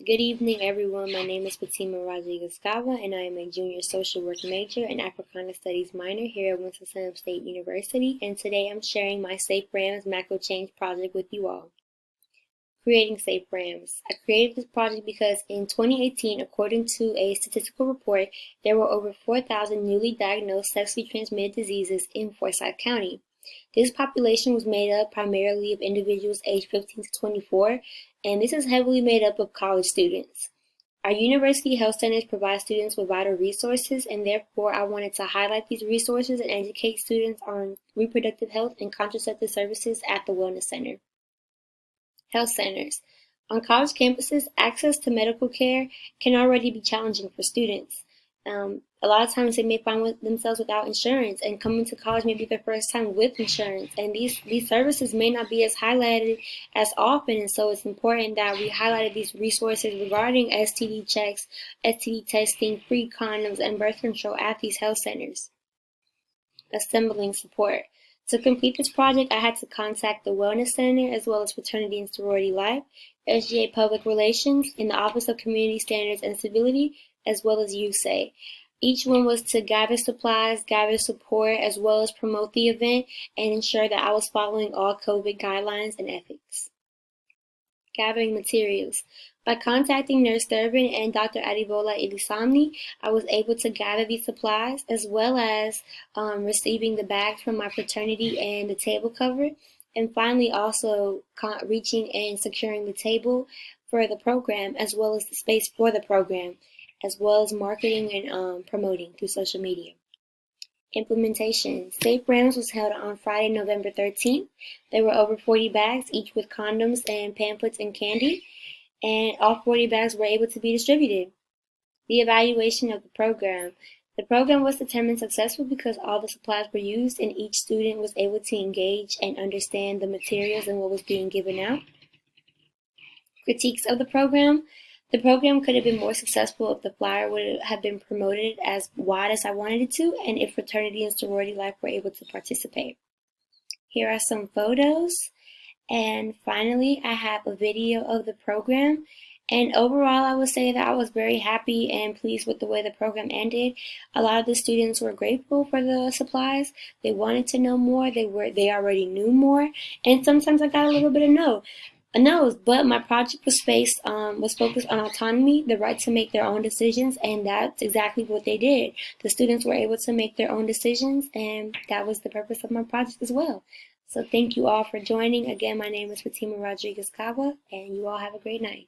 Good evening, everyone. My name is Fatima Rodriguez-Gawa, and I am a junior social work major and Africana Studies minor here at Winston-Salem State University, and today I'm sharing my Safe RAMS Macro Change project with you all. Creating Safe RAMS. I created this project because in 2018, according to a statistical report, there were over 4,000 newly diagnosed sexually transmitted diseases in Forsyth County. This population was made up primarily of individuals aged 15 to 24, and this is heavily made up of college students. Our university health centers provide students with vital resources, and therefore I wanted to highlight these resources and educate students on reproductive health and contraceptive services at the Wellness Center. Health centers. On college campuses, access to medical care can already be challenging for students. A lot of times they may find themselves without insurance, and coming to college may be their first time with insurance, and these services may not be as highlighted as often, and so it's important that we highlighted these resources regarding STD checks, STD testing, free condoms, and birth control at these health centers. Assembling support. To complete this project, I had to contact the Wellness Center as well as Fraternity and Sorority Life, SGA Public Relations, and the Office of Community Standards and Civility, as well as USAID. Each one was to gather supplies, gather support, as well as promote the event and ensure that I was following all COVID guidelines and ethics. Gathering materials. By contacting Nurse Durbin and Dr. Adibola Ilisamni, I was able to gather these supplies as well as receiving the bags from my fraternity and the table cover, and finally also reaching and securing the table for the program as well as the space for the program, as well as marketing and promoting through social media. Implementation. Safe RAMS was held on Friday, November 13th. There were over 40 bags, each with condoms and pamphlets and candy, and all 40 bags were able to be distributed. The evaluation of the program. The program was determined successful because all the supplies were used and each student was able to engage and understand the materials and what was being given out. Critiques of the program. The program could have been more successful if the flyer would have been promoted as wide as I wanted it to, and if fraternity and sorority life were able to participate. Here are some photos. And finally, I have a video of the program. And overall, I would say that I was very happy and pleased with the way the program ended. A lot of the students were grateful for the supplies. They wanted to know more. They already knew more. And sometimes I got a little bit of no's, but my project was focused on autonomy, the right to make their own decisions, and that's exactly what they did. The students were able to make their own decisions, and that was the purpose of my project as well. So thank you all for joining. Again, my name is Fatima Rodriguez-Gawa, and you all have a great night.